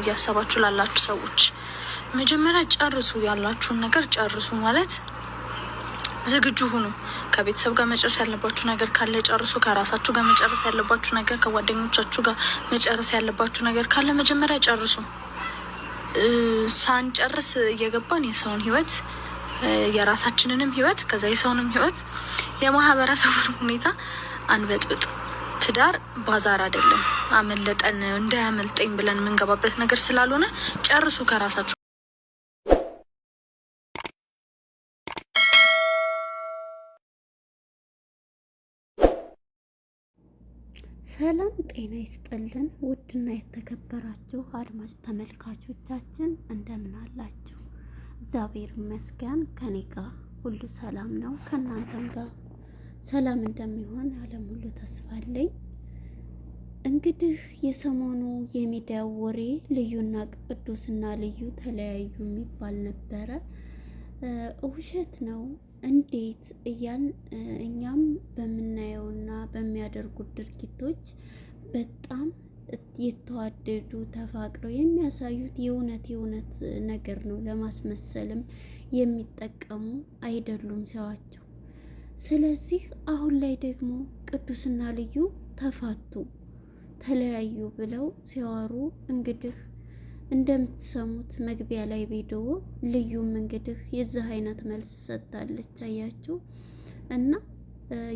እያሰባችሁ ላላችሁ ሰዎች መጀመሪያ ጨርሱ፣ ያላችሁን ነገር ጨርሱ። ማለት ዝግጁ ሁኑ። ከቤተሰብ ጋር መጨረስ ያለባችሁ ነገር ካለ ጨርሱ። ከራሳችሁ ጋር መጨረስ ያለባችሁ ነገር፣ ከጓደኞቻችሁ ጋር መጨረስ ያለባችሁ ነገር ካለ መጀመሪያ ጨርሱ። ሳንጨርስ እየገባን የሰውን ህይወት፣ የራሳችንንም ህይወት፣ ከዛ የሰውንም ህይወት፣ የማህበረሰቡን ሁኔታ አንበጥብጥ። ትዳር ባዛር አይደለም። አመለጠን እንዳያመልጠኝ ብለን የምንገባበት ነገር ስላልሆነ ጨርሱ ከራሳችሁ። ሰላም ጤና ይስጥልን። ውድና የተከበራችሁ አድማጭ ተመልካቾቻችን እንደምን አላችሁ? እግዚአብሔር ይመስገን ከኔ ጋር ሁሉ ሰላም ነው። ከእናንተም ጋር ሰላም እንደሚሆን ዓለም ሁሉ ተስፋ አለኝ። እንግዲህ የሰሞኑ የሚዲያው ወሬ ልዩና ቅዱስና ልዩ ተለያዩ የሚባል ነበረ። ውሸት ነው እንዴት እያል እኛም በምናየውና በሚያደርጉት ድርጊቶች በጣም የተዋደዱ ተፋቅረው የሚያሳዩት የእውነት ነገር ነው። ለማስመሰልም የሚጠቀሙ አይደሉም ሲያዋቸው። ስለዚህ አሁን ላይ ደግሞ ቅዱስና ልዩ ተፋቱ፣ ተለያዩ ብለው ሲያወሩ እንግዲህ እንደምትሰሙት መግቢያ ላይ ቪዲዮ ልዩም እንግዲህ የዚህ አይነት መልስ ሰጥታለች። አያችሁ እና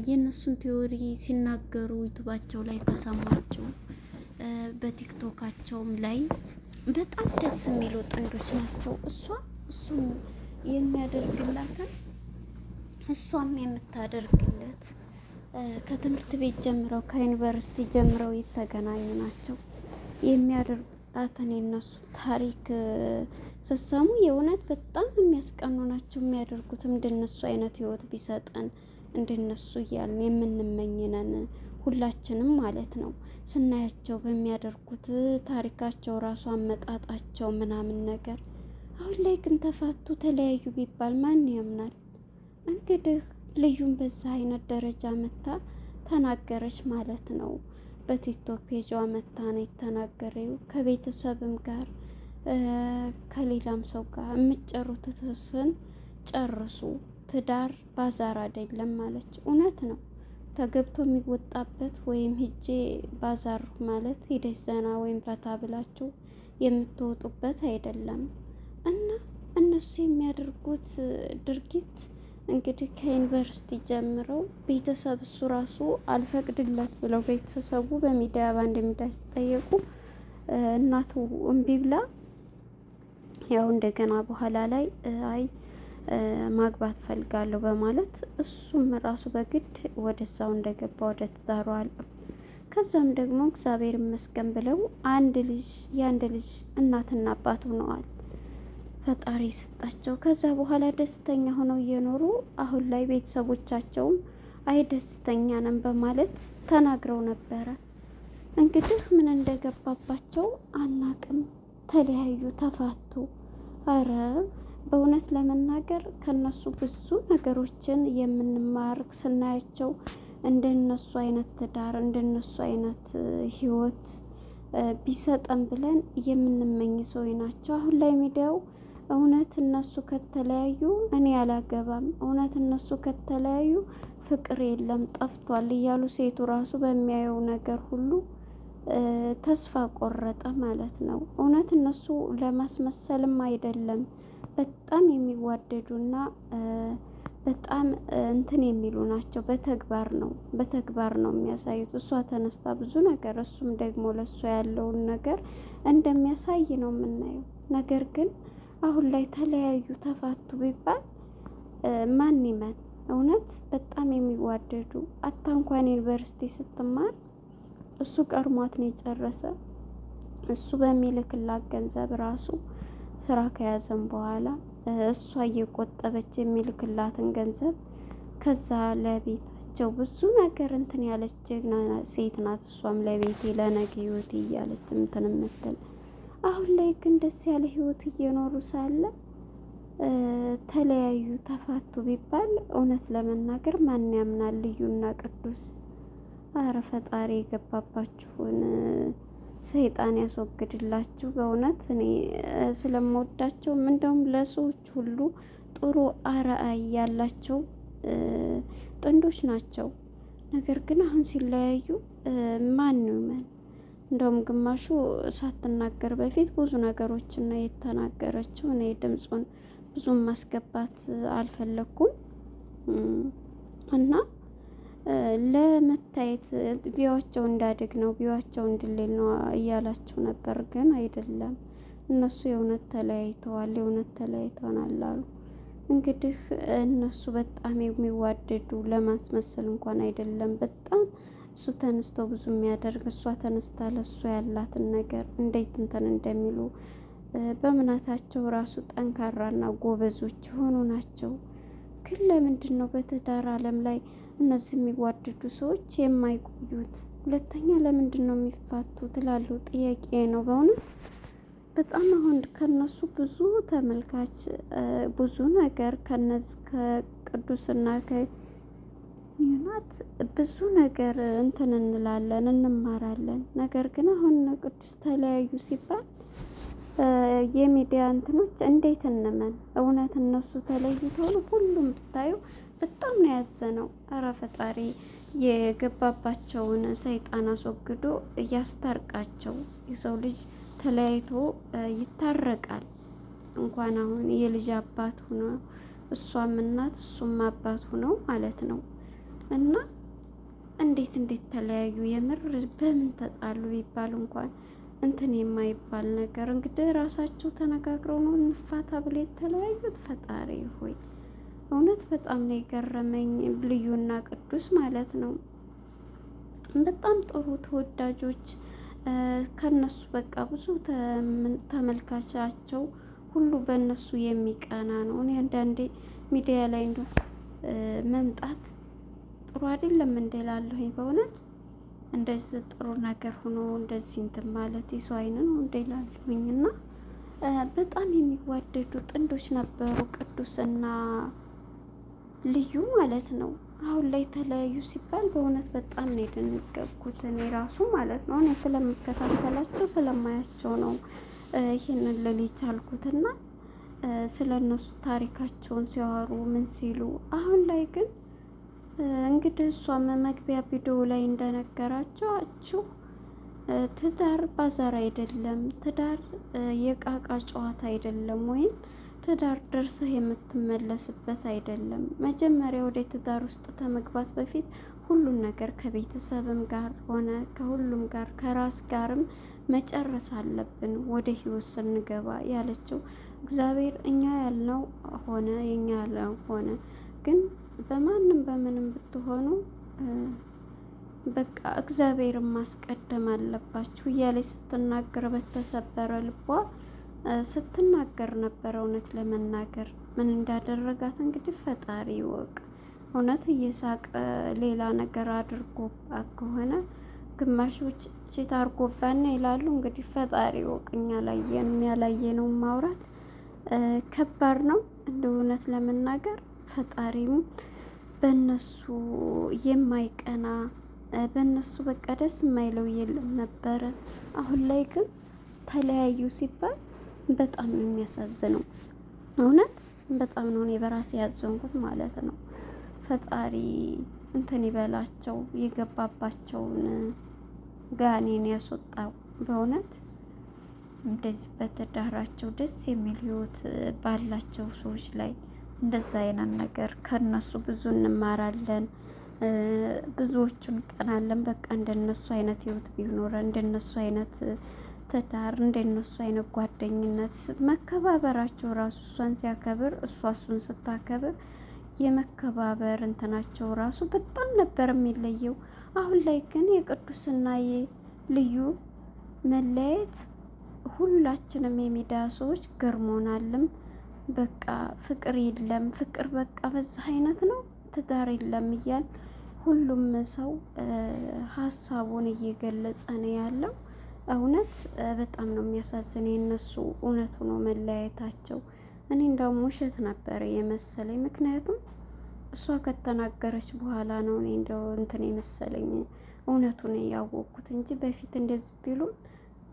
የእነሱን ቲዮሪ ሲናገሩ ዩቱባቸው ላይ ተሰማቸው። በቲክቶካቸውም ላይ በጣም ደስ የሚሉ ጥንዶች ናቸው። እሱም የሚያደርግላትን እሷም የምታደርግለት ከትምህርት ቤት ጀምረው ከዩኒቨርሲቲ ጀምረው የተገናኙ ናቸው። የሚያደርጉላትን የነሱ ታሪክ ስትሰሙ የእውነት በጣም የሚያስቀኑ ናቸው። የሚያደርጉትም እንደነሱ አይነት ህይወት ቢሰጠን እንደነሱ እያልን የምንመኝነን ሁላችንም ማለት ነው። ስናያቸው በሚያደርጉት ታሪካቸው ራሱ አመጣጣቸው ምናምን ነገር። አሁን ላይ ግን ተፋቱ ተለያዩ ቢባል ማን ያምናል? እንግዲህ ልዩም በዛ አይነት ደረጃ መታ ተናገረች ማለት ነው። በቲክቶክ ፔጇ መታ ነው የተናገረው። ከቤተሰብም ጋር ከሌላም ሰው ጋር የምትጨሩትን ጨርሱ፣ ትዳር ባዛር አይደለም ማለች። እውነት ነው። ተገብቶ የሚወጣበት ወይም ሂጄ ባዛር ማለት ሂደሽ ዘና ወይም ፈታ ብላችሁ የምትወጡበት አይደለም። እና እነሱ የሚያደርጉት ድርጊት እንግዲህ ከዩኒቨርሲቲ ጀምረው ቤተሰብ እሱ ራሱ አልፈቅድለት ብለው ቤተሰቡ በሚዲያ በአንድ ሚዲያ ሲጠየቁ እናቱ እምቢ ብላ ያው እንደገና በኋላ ላይ አይ ማግባት ፈልጋለሁ በማለት እሱም ራሱ በግድ ወደዛው እንደገባ ወደ ትዳሩ አለ። ከዛም ደግሞ እግዚአብሔር ይመስገን ብለው የአንድ ልጅ እናትና አባት ሆነዋል። ፈጣሪ ሰጣቸው። ከዛ በኋላ ደስተኛ ሆነው እየኖሩ አሁን ላይ ቤተሰቦቻቸውም አይ ደስተኛ ነን በማለት ተናግረው ነበረ። እንግዲህ ምን እንደገባባቸው አናቅም። ተለያዩ፣ ተፋቱ። አረ በእውነት ለመናገር ከነሱ ብዙ ነገሮችን የምንማር ስናያቸው እንደነሱ አይነት ትዳር እንደነሱ አይነት ህይወት ቢሰጠን ብለን የምንመኝ ሰው ናቸው። አሁን ላይ ሚዲያው እውነት እነሱ ከተለያዩ እኔ አላገባም፣ እውነት እነሱ ከተለያዩ ፍቅር የለም ጠፍቷል እያሉ ሴቱ ራሱ በሚያየው ነገር ሁሉ ተስፋ ቆረጠ ማለት ነው። እውነት እነሱ ለማስመሰልም አይደለም፣ በጣም የሚዋደዱና በጣም እንትን የሚሉ ናቸው። በተግባር ነው የሚያሳዩት። እሷ ተነስታ ብዙ ነገር እሱም ደግሞ ለእሷ ያለውን ነገር እንደሚያሳይ ነው የምናየው። ነገር ግን አሁን ላይ ተለያዩ ተፋቱ ቢባል ማን ይመን? እውነት በጣም የሚዋደዱ እንኳን ዩኒቨርሲቲ ስትማር እሱ ቀርሟት ነው የጨረሰ። እሱ በሚልክላት ገንዘብ ራሱ ስራ ከያዘም በኋላ እሷ እየቆጠበች የሚልክላትን ገንዘብ ከዛ ለቤታቸው ብዙ ነገር እንትን ያለች ጀግና ሴት ናት። እሷም ለቤቴ ለነገ ህይወቴ እያለች እንትን የምትል። አሁን ላይ ግን ደስ ያለ ህይወት እየኖሩ ሳለ ተለያዩ ተፋቱ ቢባል እውነት ለመናገር ማን ያምናል? ልዩና ቅዱስ አረ ፈጣሪ የገባባችሁን ሰይጣን ያስወግድላችሁ። በእውነት እኔ ስለምወዳቸው እንደውም ለሰዎች ሁሉ ጥሩ አርአያ ያላቸው ጥንዶች ናቸው። ነገር ግን አሁን ሲለያዩ ማን ይመን? እንደውም ግማሹ ሳትናገር በፊት ብዙ ነገሮችን ነው የተናገረችው። እኔ ድምፁን ብዙም ማስገባት አልፈለኩም እና ለመታየት ቢዋቸው እንዳድግ ነው ቢዋቸው እንድሌል ነው እያላችሁ ነበር። ግን አይደለም፣ እነሱ የእውነት ተለያይተዋል፣ የእውነት ተለያይተናል አሉ። እንግዲህ እነሱ በጣም የሚዋደዱ ለማስመሰል እንኳን አይደለም። በጣም እሱ ተነስቶ ብዙ የሚያደርግ እሷ ተነስታ ለእሱ ያላትን ነገር እንዴት እንትን እንደሚሉ በእምነታቸው ራሱ ጠንካራና ጎበዞች የሆኑ ናቸው። ግን ለምንድን ነው በትዳር ዓለም ላይ እነዚህ የሚዋደዱ ሰዎች የማይቆዩት? ሁለተኛ ለምንድን ነው የሚፋቱት? ላለው ጥያቄ ነው በእውነት በጣም አሁን ከነሱ ብዙ ተመልካች ብዙ ነገር ከነዚህ ከቅዱስና ከዩናት ብዙ ነገር እንትን እንላለን እንማራለን። ነገር ግን አሁን ቅዱስ ተለያዩ ሲባል የሚዲያ እንትኖች እንዴት እንመን? እውነት እነሱ ተለይተው ነው? ሁሉም ብታዩ በጣም ነው ያዘነው። እረ ፈጣሪ የገባባቸውን ሰይጣን አስወግዶ እያስታርቃቸው። የሰው ልጅ ተለያይቶ ይታረቃል። እንኳን አሁን የልጅ አባት ሆኖ እሷም እናት እሱም አባት ሆነው ማለት ነው። እና እንዴት ተለያዩ? የምር በምን ተጣሉ ቢባል እንኳን እንትን የማይባል ነገር። እንግዲህ ራሳቸው ተነጋግረው ነው እንፋታ ብለው የተለያዩት። ፈጣሪ ሆይ እውነት በጣም ነው የገረመኝ። ልዩና ቅዱስ ማለት ነው በጣም ጥሩ ተወዳጆች ከነሱ በቃ ብዙ ተመልካቻቸው ሁሉ በእነሱ የሚቀና ነው። እኔ አንዳንዴ ሚዲያ ላይ እንደ መምጣት ጥሩ አይደለም እንደላለሁኝ። በእውነት እንደዚህ ጥሩ ነገር ሆኖ እንደዚህ እንትን ማለት የሰው አይን ነው እንደላለሁኝ። እና በጣም የሚዋደዱ ጥንዶች ነበሩ ቅዱስና ልዩ ማለት ነው። አሁን ላይ ተለያዩ ሲባል በእውነት በጣም ነው የደነገጥኩት እኔ ራሱ ማለት ነው። እኔ ስለምከታተላቸው ስለማያቸው ነው ይሄንን ልል የቻልኩትና ስለ እነሱ ታሪካቸውን ሲያወሩ ምን ሲሉ። አሁን ላይ ግን እንግዲህ እሷም መግቢያ ቪዲዮ ላይ እንደነገራቸው ትዳር ባዛር አይደለም፣ ትዳር የቃቃ ጨዋታ አይደለም፣ ወይም ትዳር ደርሰህ የምትመለስበት አይደለም። መጀመሪያ ወደ ትዳር ውስጥ ከመግባት በፊት ሁሉን ነገር ከቤተሰብም ጋር ሆነ ከሁሉም ጋር ከራስ ጋርም መጨረስ አለብን ወደ ህይወት ስንገባ ያለችው። እግዚአብሔር እኛ ያልነው ሆነ የኛ ያልነው ሆነ። ግን በማንም በምንም ብትሆኑ በቃ እግዚአብሔርን ማስቀደም አለባችሁ እያለች ስትናገር በተሰበረ ልቧ ስትናገር ነበር። እውነት ለመናገር ምን እንዳደረጋት እንግዲህ ፈጣሪ ይወቅ። እውነት እየሳቀ ሌላ ነገር አድርጎባት ከሆነ ግማሾች ቺት አድርጎባና ይላሉ። እንግዲህ ፈጣሪ ይወቅ። እኛ ያላየነው ማውራት ከባድ ነው እንደ እውነት ለመናገር። ፈጣሪም በእነሱ የማይቀና በእነሱ በቃ ደስ የማይለው የለም ነበረ። አሁን ላይ ግን ተለያዩ ሲባል በጣም ነው የሚያሳዝነው። እውነት በጣም ነው እኔ በራሴ ያዘንኩት ማለት ነው። ፈጣሪ እንትን ይበላቸው፣ የገባባቸውን ጋኔን ያስወጣው። በእውነት እንደዚህ በትዳራቸው ደስ የሚል ህይወት ባላቸው ሰዎች ላይ እንደዛ አይነት ነገር ከነሱ ብዙ እንማራለን፣ ብዙዎቹን ቀናለን። በቃ እንደነሱ አይነት ህይወት ቢኖረን፣ እንደነሱ አይነት ትዳር፣ እንደነሱ አይነት ጓደኝነት፣ መከባበራቸው ራሱ እሷን ሲያከብር እሷ እሱን ስታከብር የመከባበር እንትናቸው ራሱ በጣም ነበር የሚለየው። አሁን ላይ ግን የቅዱስና የልዩ መለያየት ሁላችንም የሚዲያ ሰዎች ገርሞናልም። በቃ ፍቅር የለም፣ ፍቅር በቃ በዛ አይነት ነው፣ ትዳር የለም እያል ሁሉም ሰው ሀሳቡን እየገለጸ ነው ያለው። እውነት በጣም ነው የሚያሳዝን የእነሱ እውነት ሆኖ መለያየታቸው። እኔ እንደውም ውሸት ነበረ የመሰለኝ። ምክንያቱም እሷ ከተናገረች በኋላ ነው እኔ እንደው እንትን የመሰለኝ እውነቱን ያወቅኩት እንጂ በፊት እንደዚህ ቢሉም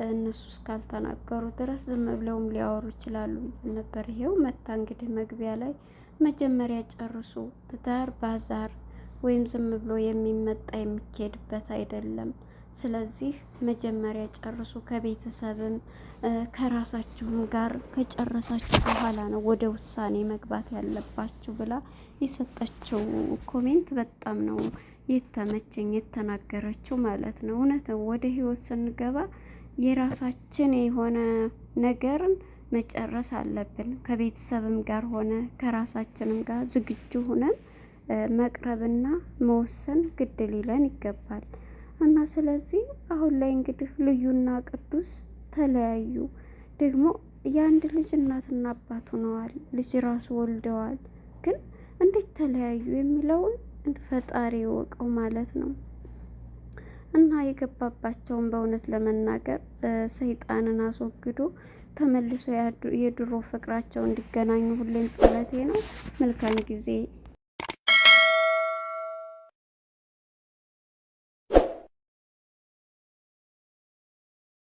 እነሱ እስካልተናገሩ ድረስ ዝም ብለውም ሊያወሩ ይችላሉ ነበር። ይሄው መታ እንግዲህ መግቢያ ላይ መጀመሪያ ጨርሱ። ትዳር ባዛር ወይም ዝም ብሎ የሚመጣ የሚካሄድበት አይደለም። ስለዚህ መጀመሪያ ጨርሱ፣ ከቤተሰብም ከራሳችሁም ጋር ከጨረሳችሁ በኋላ ነው ወደ ውሳኔ መግባት ያለባችሁ ብላ የሰጠችው ኮሜንት በጣም ነው የተመቸኝ፣ የተናገረችው ማለት ነው። እውነት ነው። ወደ ህይወት ስንገባ የራሳችን የሆነ ነገርን መጨረስ አለብን። ከቤተሰብም ጋር ሆነ ከራሳችንም ጋር ዝግጁ ሆነን መቅረብና መወሰን ግድ ሊለን ይገባል። እና ስለዚህ አሁን ላይ እንግዲህ ልዩና ቅዱስ ተለያዩ። ደግሞ የአንድ ልጅ እናትና አባት ሆነዋል፣ ልጅ ራሱ ወልደዋል። ግን እንዴት ተለያዩ የሚለውን ፈጣሪ ይወቀው ማለት ነው። እና የገባባቸውን በእውነት ለመናገር ሰይጣንን አስወግዶ ተመልሶ የድሮ ፍቅራቸው እንዲገናኙ ሁሌም ጸሎቴ ነው። መልካም ጊዜ